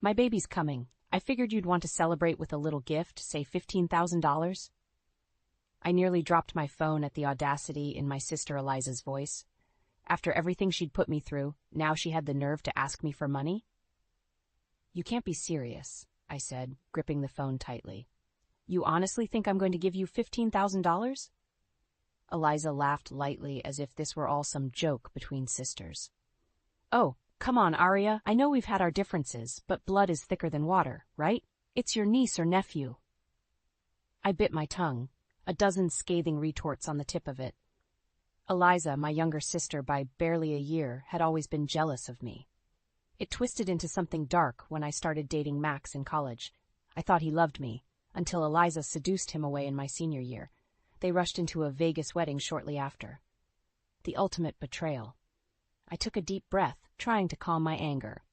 My baby's coming. I figured you'd want to celebrate with a little gift, say $15,000. I nearly dropped my phone at the audacity in my sister Eliza's voice. After everything she'd put me through, now she had the nerve to ask me for money? You can't be serious, I said, gripping the phone tightly. You honestly think I'm going to give you $15,000? Eliza laughed lightly as if this were all some joke between sisters. Oh, come on, Arya. I know we've had our differences, but blood is thicker than water, right? It's your niece or nephew. I bit my tongue, a dozen scathing retorts on the tip of it. Eliza, my younger sister by barely a year, had always been jealous of me. It twisted into something dark when I started dating Max in college. I thought he loved me, until Eliza seduced him away in my senior year. They rushed into a Vegas wedding shortly after. The ultimate betrayal. I took a deep breath, trying to calm my anger.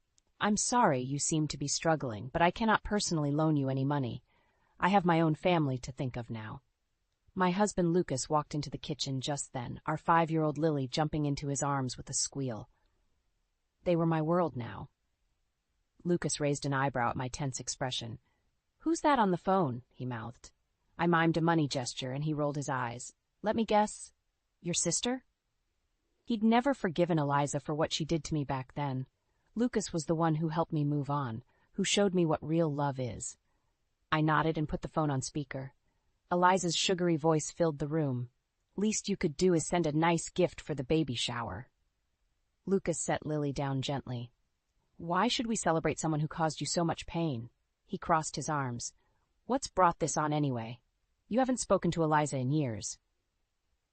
I'm sorry you seem to be struggling, but I cannot personally loan you any money. I have my own family to think of now. My husband Lucas walked into the kitchen just then, our 5-year-old Lily jumping into his arms with a squeal. They were my world now. Lucas raised an eyebrow at my tense expression. Who's that on the phone? He mouthed. I mimed a money gesture, and he rolled his eyes. Let me guess. Your sister? He'd never forgiven Eliza for what she did to me back then. Lucas was the one who helped me move on, who showed me what real love is. I nodded and put the phone on speaker. Eliza's sugary voice filled the room. Least you could do is send a nice gift for the baby shower. Lucas set Lily down gently. Why should we celebrate someone who caused you so much pain? He crossed his arms. What's brought this on anyway? You haven't spoken to Eliza in years.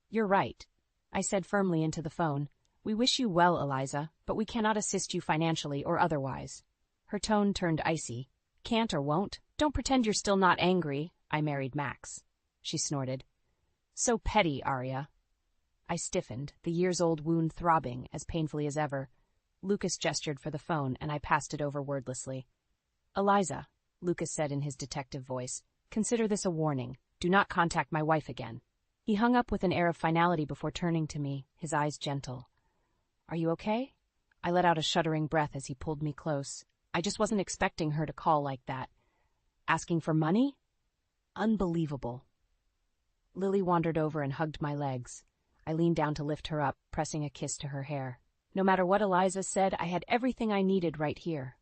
You're right, I said firmly into the phone. We wish you well, Eliza, but we cannot assist you financially or otherwise. Her tone turned icy. Can't or won't? Don't pretend you're still not angry. I married Max. She snorted. So petty, Arya. I stiffened, the years-old wound throbbing as painfully as ever. Lucas gestured for the phone, and I passed it over wordlessly. Eliza, Lucas said in his detective voice, consider this a warning. Do not contact my wife again. He hung up with an air of finality before turning to me, his eyes gentle. Are you okay? I let out a shuddering breath as he pulled me close. I just wasn't expecting her to call like that. Asking for money? Unbelievable. Lily wandered over and hugged my legs. I leaned down to lift her up, pressing a kiss to her hair. No matter what Eliza said, I had everything I needed right here.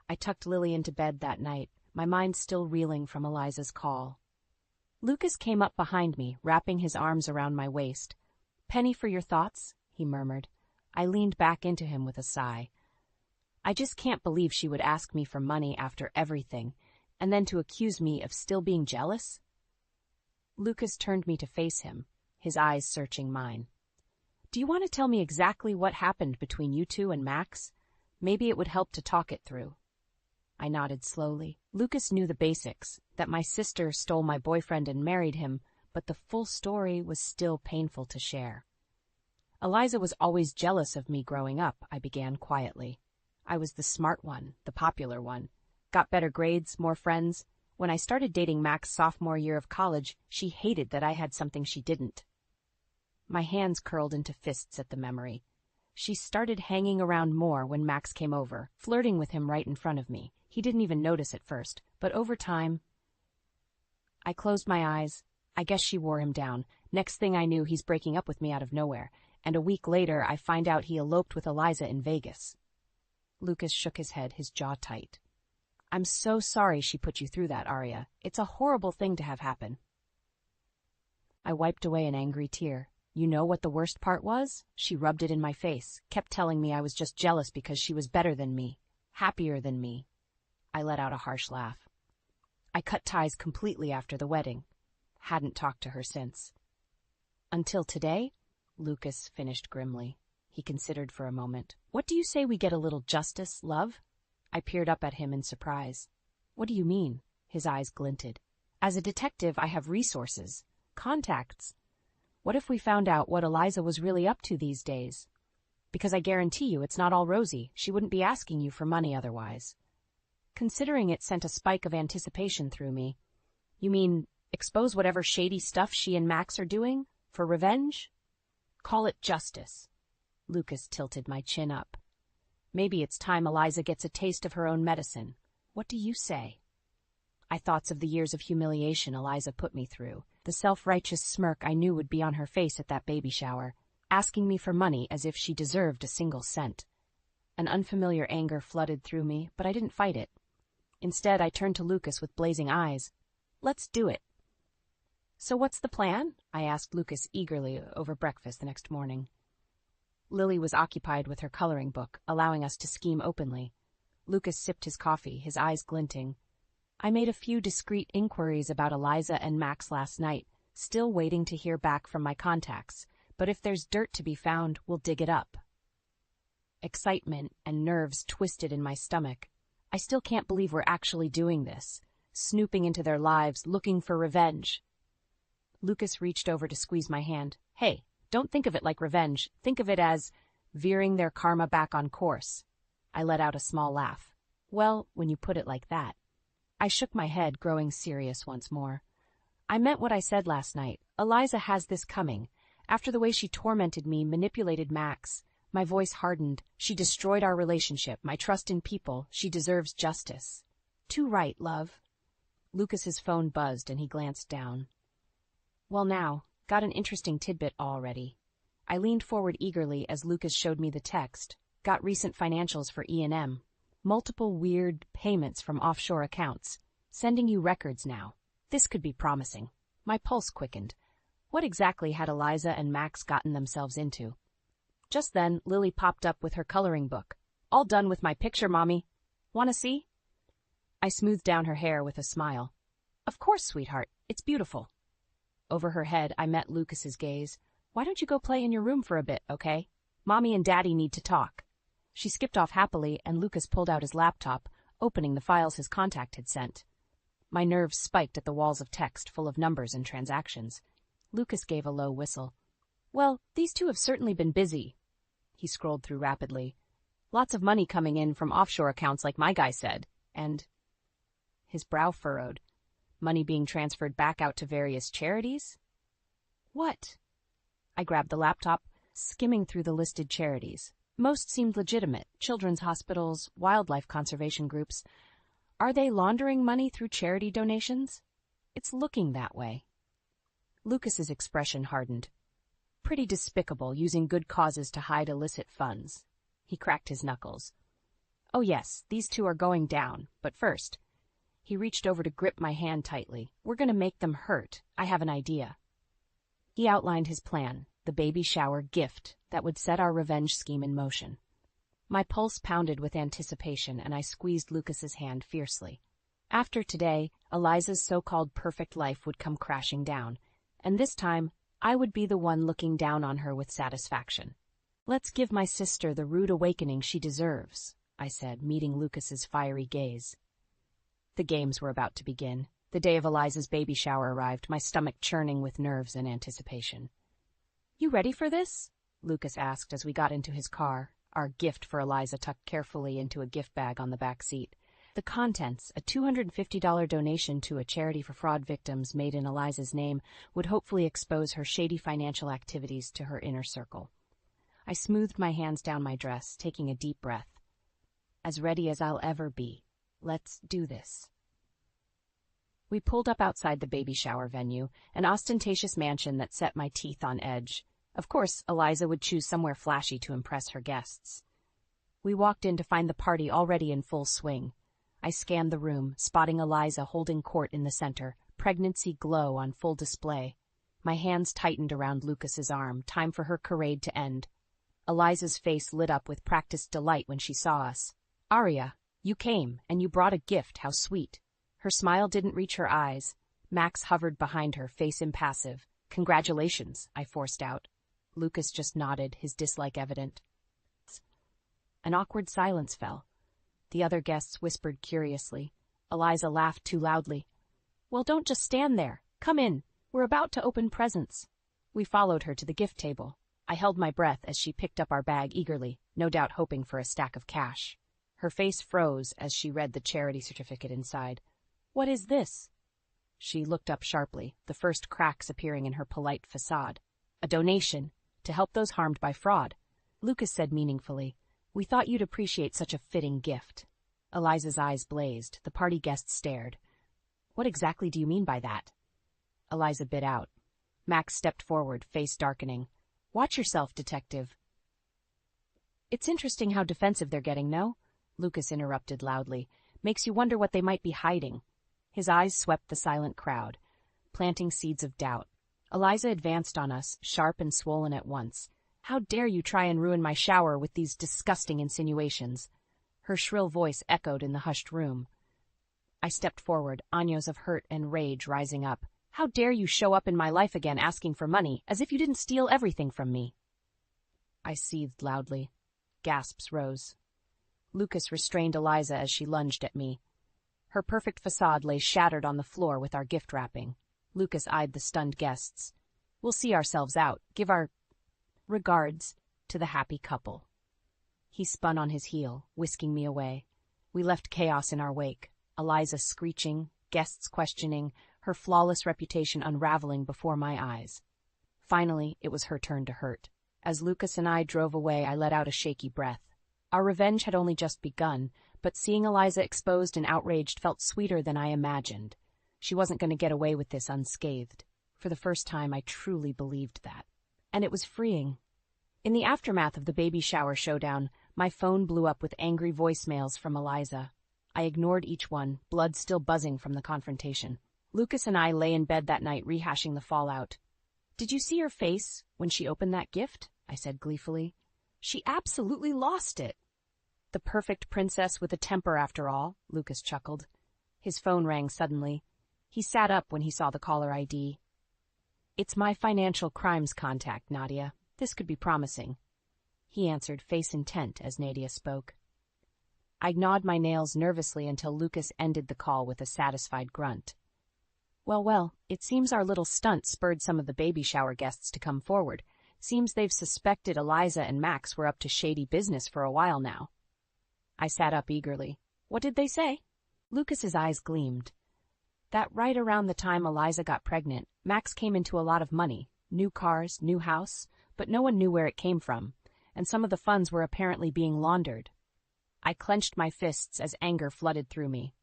I tucked Lily into bed that night, my mind still reeling from Eliza's call. Lucas came up behind me, wrapping his arms around my waist. Penny for your thoughts, he murmured. I leaned back into him with a sigh. I just can't believe she would ask me for money after everything, and then to accuse me of still being jealous. Lucas turned me to face him, his eyes searching mine. Do you want to tell me exactly what happened between you two and Max? Maybe it would help to talk it through. I nodded slowly. Lucas knew the basics, that my sister stole my boyfriend and married him, but the full story was still painful to share. Eliza was always jealous of me growing up, I began quietly. I was the smart one, the popular one. Got better grades, more friends. When I started dating Max sophomore year of college, she hated that I had something she didn't. My hands curled into fists at the memory. She started hanging around more when Max came over, flirting with him right in front of me. He didn't even notice at first, but over time... I closed my eyes. I guess she wore him down. Next thing I knew, he's breaking up with me out of nowhere, and a week later I find out he eloped with Eliza in Vegas. Lucas shook his head, his jaw tight. I'm so sorry she put you through that, Arya. It's a horrible thing to have happen. I wiped away an angry tear. You know what the worst part was? She rubbed it in my face, kept telling me I was just jealous because she was better than me, happier than me. I let out a harsh laugh. I cut ties completely after the wedding. Hadn't talked to her since. Until today? Lucas finished grimly. He considered for a moment. What do you say we get a little justice, love? I peered up at him in surprise. What do you mean? His eyes glinted. As a detective, I have resources, contacts. What if we found out what Eliza was really up to these days? Because I guarantee you it's not all rosy. She wouldn't be asking you for money otherwise. Considering it sent a spike of anticipation through me. You mean expose whatever shady stuff she and Max are doing? For revenge? Call it justice. Lucas tilted my chin up. Maybe it's time Eliza gets a taste of her own medicine. What do you say? I thought of the years of humiliation Eliza put me through, the self-righteous smirk I knew would be on her face at that baby shower, asking me for money as if she deserved a single cent. An unfamiliar anger flooded through me, but I didn't fight it. Instead, I turned to Lucas with blazing eyes. Let's do it. So what's the plan? I asked Lucas eagerly over breakfast the next morning. Lily was occupied with her coloring book, allowing us to scheme openly. Lucas sipped his coffee, his eyes glinting. I made a few discreet inquiries about Eliza and Max last night, still waiting to hear back from my contacts, but if there's dirt to be found, we'll dig it up. Excitement and nerves twisted in my stomach. I still can't believe we're actually doing this, snooping into their lives, looking for revenge. Lucas reached over to squeeze my hand. Hey, don't think of it like revenge. Think of it as veering their karma back on course. I let out a small laugh. Well, when you put it like that. I shook my head, growing serious once more. I meant what I said last night. Eliza has this coming. After the way she tormented me, manipulated Max, my voice hardened. She destroyed our relationship, my trust in people. She deserves justice. Too right, love. Lucas's phone buzzed and he glanced down. Well now, got an interesting tidbit already. I leaned forward eagerly as Lucas showed me the text. Got recent financials for E&M. Multiple weird payments from offshore accounts. Sending you records now. This could be promising. My pulse quickened. What exactly had Eliza and Max gotten themselves into? Just then, Lily popped up with her coloring book. All done with my picture, Mommy. Wanna see? I smoothed down her hair with a smile. Of course, sweetheart. It's beautiful. Over her head, I met Lucas's gaze. Why don't you go play in your room for a bit, okay? Mommy and Daddy need to talk. She skipped off happily, and Lucas pulled out his laptop, opening the files his contact had sent. My nerves spiked at the walls of text full of numbers and transactions. Lucas gave a low whistle. Well, these two have certainly been busy. He scrolled through rapidly. Lots of money coming in from offshore accounts like my guy said, and... His brow furrowed. Money being transferred back out to various charities? What? I grabbed the laptop, skimming through the listed charities. Most seemed legitimate. Children's hospitals, wildlife conservation groups. Are they laundering money through charity donations? It's looking that way. Lucas's expression hardened. Pretty despicable, using good causes to hide illicit funds. He cracked his knuckles. Oh yes, these two are going down, but first... He reached over to grip my hand tightly. We're going to make them hurt. I have an idea. He outlined his plan, the baby shower gift that would set our revenge scheme in motion. My pulse pounded with anticipation, and I squeezed Lucas's hand fiercely. After today, Eliza's so-called perfect life would come crashing down, and this time, I would be the one looking down on her with satisfaction. Let's give my sister the rude awakening she deserves, I said, meeting Lucas's fiery gaze. The games were about to begin. The day of Eliza's baby shower arrived, my stomach churning with nerves and anticipation. You ready for this? Lucas asked as we got into his car, our gift for Eliza tucked carefully into a gift bag on the back seat. The contents, a $250 donation to a charity for fraud victims made in Eliza's name, would hopefully expose her shady financial activities to her inner circle. I smoothed my hands down my dress, taking a deep breath. As ready as I'll ever be. Let's do this. We pulled up outside the baby shower venue, an ostentatious mansion that set my teeth on edge. Of course, Eliza would choose somewhere flashy to impress her guests. We walked in to find the party already in full swing. I scanned the room, spotting Eliza holding court in the center, pregnancy glow on full display. My hands tightened around Lucas's arm, time for her charade to end. Eliza's face lit up with practiced delight when she saw us. Aria, you came, and you brought a gift, how sweet. Her smile didn't reach her eyes. Max hovered behind her, face impassive. Congratulations, I forced out. Lucas just nodded, his dislike evident. An awkward silence fell. The other guests whispered curiously. Eliza laughed too loudly. Well, don't just stand there. Come in. We're about to open presents. We followed her to the gift table. I held my breath as she picked up our bag eagerly, no doubt hoping for a stack of cash. Her face froze as she read the charity certificate inside. What is this? She looked up sharply, the first cracks appearing in her polite facade. A donation, to help those harmed by fraud. Lucas said meaningfully, we thought you'd appreciate such a fitting gift. Eliza's eyes blazed. The party guests stared. What exactly do you mean by that? Eliza bit out. Max stepped forward, face darkening. Watch yourself, detective. It's interesting how defensive they're getting, no? Lucas interrupted loudly. Makes you wonder what they might be hiding. His eyes swept the silent crowd, planting seeds of doubt. Eliza advanced on us, sharp and swollen at once. How dare you try and ruin my shower with these disgusting insinuations? Her shrill voice echoed in the hushed room. I stepped forward, años of hurt and rage rising up. How dare you show up in my life again asking for money, as if you didn't steal everything from me? I seethed loudly. Gasps rose. Lucas restrained Eliza as she lunged at me. Her perfect facade lay shattered on the floor with our gift wrapping. Lucas eyed the stunned guests. We'll see ourselves out. Give our regards to the happy couple. He spun on his heel, whisking me away. We left chaos in our wake. Eliza screeching, guests questioning, her flawless reputation unraveling before my eyes. Finally, it was her turn to hurt. As Lucas and I drove away, I let out a shaky breath. Our revenge had only just begun, but seeing Eliza exposed and outraged felt sweeter than I imagined. She wasn't going to get away with this unscathed. For the first time, I truly believed that. And it was freeing. In the aftermath of the baby shower showdown, my phone blew up with angry voicemails from Eliza. I ignored each one, blood still buzzing from the confrontation. Lucas and I lay in bed that night rehashing the fallout. Did you see her face when she opened that gift? I said gleefully. She absolutely lost it. The perfect princess with a temper after all, Lucas chuckled. His phone rang suddenly. He sat up when he saw the caller ID. It's my financial crimes contact, Nadia. This could be promising. He answered, face intent, as Nadia spoke. I gnawed my nails nervously until Lucas ended the call with a satisfied grunt. Well, it seems our little stunt spurred some of the baby shower guests to come forward. Seems they've suspected Eliza and Max were up to shady business for a while now. I sat up eagerly. What did they say? Lucas's eyes gleamed. That right around the time Eliza got pregnant, Max came into a lot of money. New cars, new house, but no one knew where it came from, and some of the funds were apparently being laundered. I clenched my fists as anger flooded through me.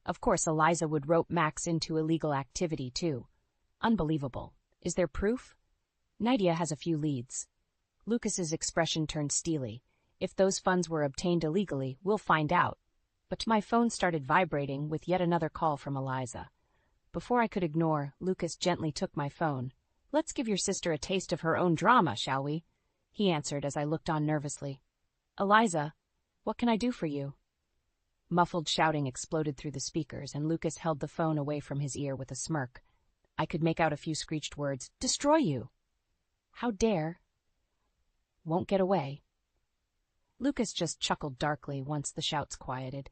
Of course, Eliza would rope Max into illegal activity, too. Unbelievable. Is there proof? Nadia has a few leads. Lucas's expression turned steely. If those funds were obtained illegally, we'll find out. But my phone started vibrating with yet another call from Eliza. Before I could ignore, Lucas gently took my phone. Let's give your sister a taste of her own drama, shall we? He answered as I looked on nervously. Eliza, what can I do for you? Muffled shouting exploded through the speakers, and Lucas held the phone away from his ear with a smirk. I could make out a few screeched words. Destroy you! How dare? Won't get away. Lucas just chuckled darkly once the shouts quieted.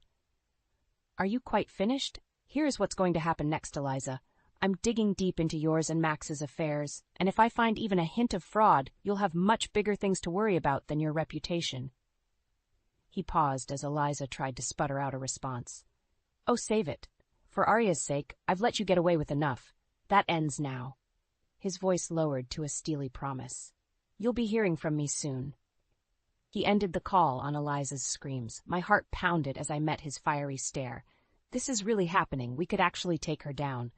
Are you quite finished? Here's what's going to happen next, Eliza. I'm digging deep into yours and Max's affairs, and if I find even a hint of fraud, you'll have much bigger things to worry about than your reputation. He paused as Eliza tried to sputter out a response. Oh, save it. For Arya's sake, I've let you get away with enough. That ends now. His voice lowered to a steely promise. You'll be hearing from me soon. He ended the call on Eliza's screams. My heart pounded as I met his fiery stare. This is really happening. We could actually take her down.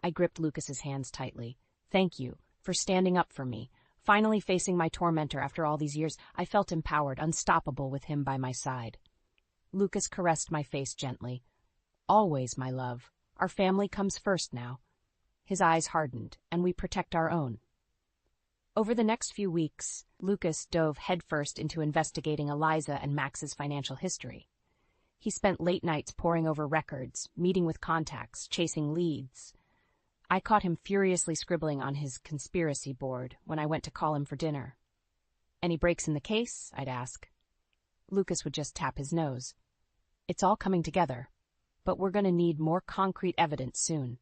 I gripped Lucas's hands tightly. Thank you for standing up for me. Finally facing my tormentor after all these years, I felt empowered, unstoppable with him by my side. Lucas caressed my face gently. Always, my love. Our family comes first now. His eyes hardened, and we protect our own. Over the next few weeks, Lucas dove headfirst into investigating Eliza and Max's financial history. He spent late nights poring over records, meeting with contacts, chasing leads. I caught him furiously scribbling on his conspiracy board when I went to call him for dinner. Any breaks in the case? I'd ask. Lucas would just tap his nose. It's all coming together, but we're going to need more concrete evidence soon.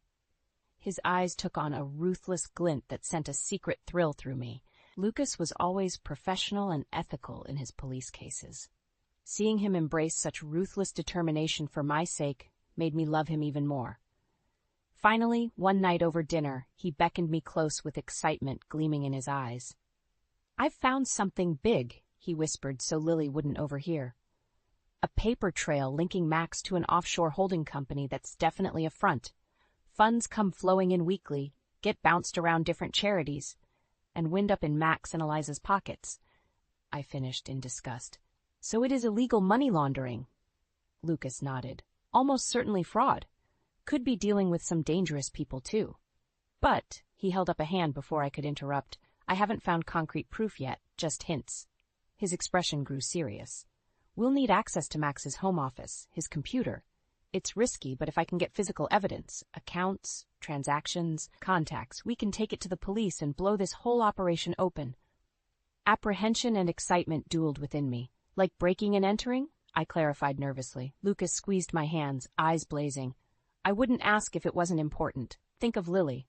His eyes took on a ruthless glint that sent a secret thrill through me. Lucas was always professional and ethical in his police cases. Seeing him embrace such ruthless determination for my sake made me love him even more. Finally, one night over dinner, he beckoned me close with excitement gleaming in his eyes. I've found something big, he whispered so Lily wouldn't overhear. A paper trail linking Max to an offshore holding company that's definitely a front. Funds come flowing in weekly, get bounced around different charities, and wind up in Max and Eliza's pockets. I finished in disgust. So it is illegal money laundering. Lucas nodded. Almost certainly fraud. Could be dealing with some dangerous people, too. But, he held up a hand before I could interrupt, I haven't found concrete proof yet, just hints. His expression grew serious. We'll need access to Max's home office, his computer. It's risky, but if I can get physical evidence, accounts, transactions, contacts, we can take it to the police and blow this whole operation open. Apprehension and excitement dueled within me. Like breaking and entering? I clarified nervously. Lucas squeezed my hands, eyes blazing. I wouldn't ask if it wasn't important. Think of Lily.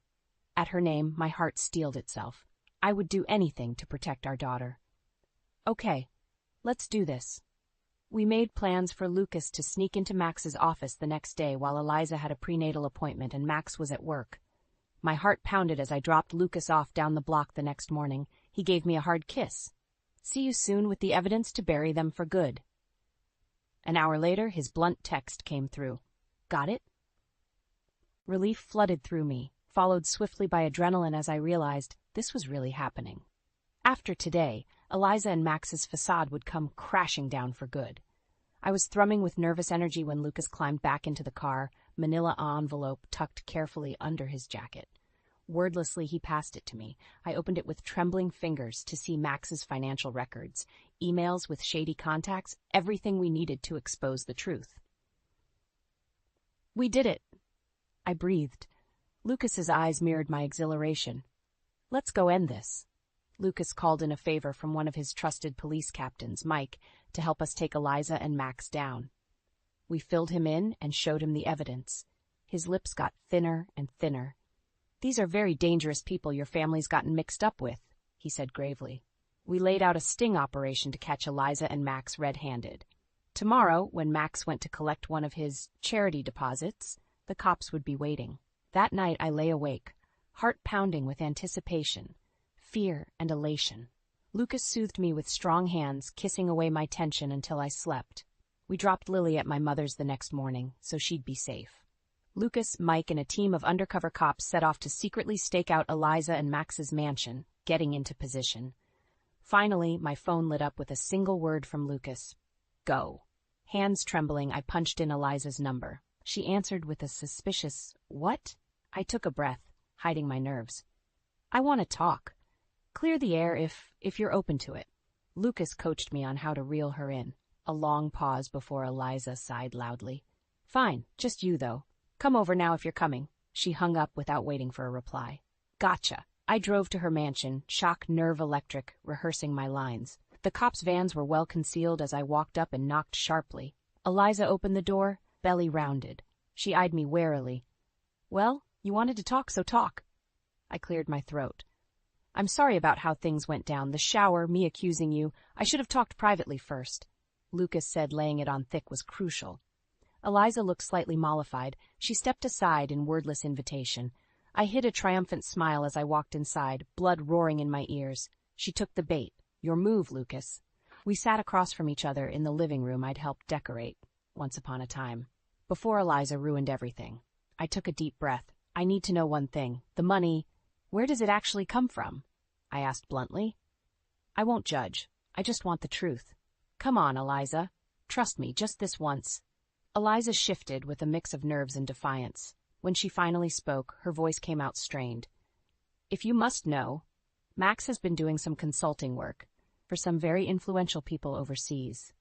At her name, my heart steeled itself. I would do anything to protect our daughter. Okay, let's do this. We made plans for Lucas to sneak into Max's office the next day while Eliza had a prenatal appointment and Max was at work. My heart pounded as I dropped Lucas off down the block the next morning. He gave me a hard kiss. See you soon with the evidence to bury them for good. An hour later, his blunt text came through. Got it? Relief flooded through me, followed swiftly by adrenaline as I realized this was really happening. After today, Eliza and Max's facade would come crashing down for good. I was thrumming with nervous energy when Lucas climbed back into the car, manila envelope tucked carefully under his jacket. Wordlessly, he passed it to me. I opened it with trembling fingers to see Max's financial records, emails with shady contacts, everything we needed to expose the truth. We did it. I breathed. Lucas's eyes mirrored my exhilaration. Let's go end this. Lucas called in a favor from one of his trusted police captains, Mike, to help us take Eliza and Max down. We filled him in and showed him the evidence. His lips got thinner and thinner. These are very dangerous people your family's gotten mixed up with, he said gravely. We laid out a sting operation to catch Eliza and Max red-handed. Tomorrow, when Max went to collect one of his charity deposits, the cops would be waiting. That night I lay awake, heart pounding with anticipation, fear and elation. Lucas soothed me with strong hands, kissing away my tension until I slept. We dropped Lily at my mother's the next morning, so she'd be safe. Lucas, Mike, and a team of undercover cops set off to secretly stake out Eliza and Max's mansion, getting into position. Finally, my phone lit up with a single word from Lucas. Go. Hands trembling, I punched in Eliza's number. She answered with a suspicious, "What?" I took a breath, hiding my nerves. I want to talk. Clear the air if you're open to it. Lucas coached me on how to reel her in. A long pause before Eliza sighed loudly. Fine, just you, though. Come over now if you're coming. She hung up without waiting for a reply. Gotcha. I drove to her mansion, shock nerve electric, rehearsing my lines. The cops' vans were well concealed as I walked up and knocked sharply. Eliza opened the door, belly rounded. She eyed me warily. Well, you wanted to talk, so talk. I cleared my throat. I'm sorry about how things went down. The shower, me accusing you. I should have talked privately first. Lucas said laying it on thick was crucial. Eliza looked slightly mollified. She stepped aside in wordless invitation. I hid a triumphant smile as I walked inside, blood roaring in my ears. She took the bait. Your move, Lucas. We sat across from each other in the living room I'd helped decorate, once upon a time. Before Eliza ruined everything. I took a deep breath. I need to know one thing. The money, where does it actually come from? I asked bluntly. I won't judge. I just want the truth. Come on, Eliza. Trust me, just this once. Eliza shifted with a mix of nerves and defiance. When she finally spoke, her voice came out strained. If you must know, Max has been doing some consulting work for some very influential people overseas.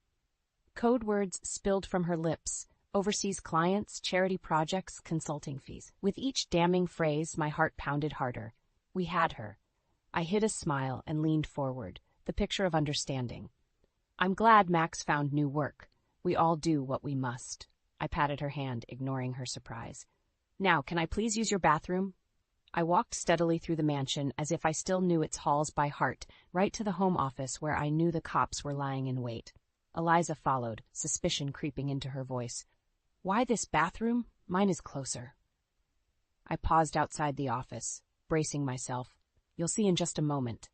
Code words spilled from her lips. Overseas clients, charity projects, consulting fees. With each damning phrase, my heart pounded harder. We had her. I hid a smile and leaned forward, the picture of understanding. I'm glad Max found new work. We all do what we must. I patted her hand, ignoring her surprise. Now, can I please use your bathroom? I walked steadily through the mansion as if I still knew its halls by heart, right to the home office where I knew the cops were lying in wait. Eliza followed, suspicion creeping into her voice. Why this bathroom? Mine is closer. I paused outside the office, bracing myself. You'll see in just a moment.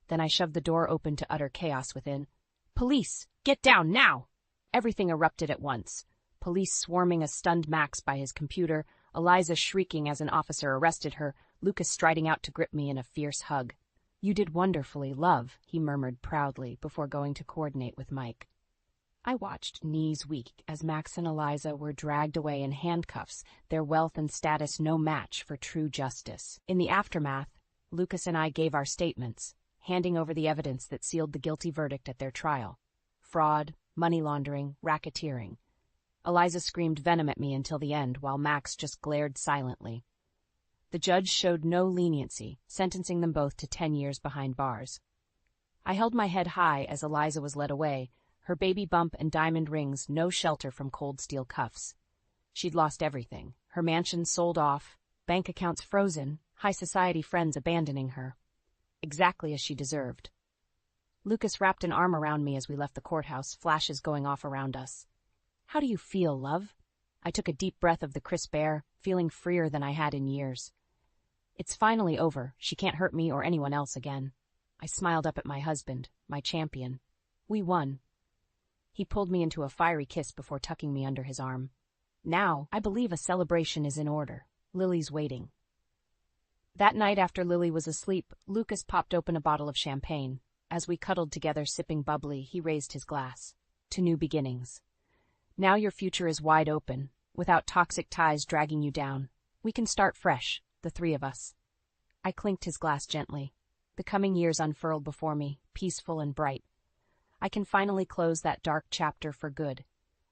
Then I shoved the door open to utter chaos within. Police! Get down, now! Everything erupted at once. Police swarming a stunned Max by his computer, Eliza shrieking as an officer arrested her, Lucas striding out to grip me in a fierce hug. "You did wonderfully, love," he murmured proudly before going to coordinate with Mike. I watched, knees weak, as Max and Eliza were dragged away in handcuffs, their wealth and status no match for true justice. In the aftermath, Lucas and I gave our statements, handing over the evidence that sealed the guilty verdict at their trial. Fraud, money laundering, racketeering. Eliza screamed venom at me until the end, while Max just glared silently. The judge showed no leniency, sentencing them both to 10 years behind bars. I held my head high as Eliza was led away, her baby bump and diamond rings no shelter from cold steel cuffs. She'd lost everything, her mansion sold off, bank accounts frozen, high society friends abandoning her. Exactly as she deserved. Lucas wrapped an arm around me as we left the courthouse, flashes going off around us. "How do you feel, love?" I took a deep breath of the crisp air, feeling freer than I had in years. "It's finally over. She can't hurt me or anyone else again." I smiled up at my husband, my champion. "We won." He pulled me into a fiery kiss before tucking me under his arm. "Now, I believe a celebration is in order. Lily's waiting." That night after Lily was asleep, Lucas popped open a bottle of champagne. As we cuddled together sipping bubbly, he raised his glass. "To new beginnings. Now your future is wide open, without toxic ties dragging you down. We can start fresh, the three of us." I clinked his glass gently. The coming years unfurled before me, peaceful and bright. I can finally close that dark chapter for good.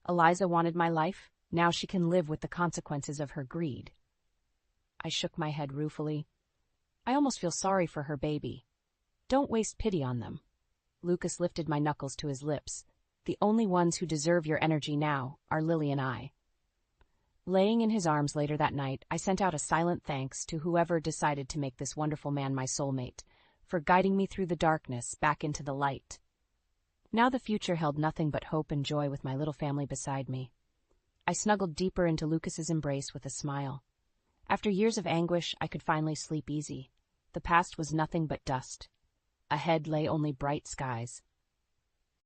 Eliza wanted my life. Now she can live with the consequences of her greed. I shook my head ruefully. I almost feel sorry for her baby. Don't waste pity on them. Lucas lifted my knuckles to his lips. The only ones who deserve your energy now are Lily and I. Laying in his arms later that night, I sent out a silent thanks to whoever decided to make this wonderful man my soulmate, for guiding me through the darkness back into the light. Now the future held nothing but hope and joy with my little family beside me. I snuggled deeper into Lucas's embrace with a smile. After years of anguish, I could finally sleep easy. The past was nothing but dust. Ahead lay only bright skies.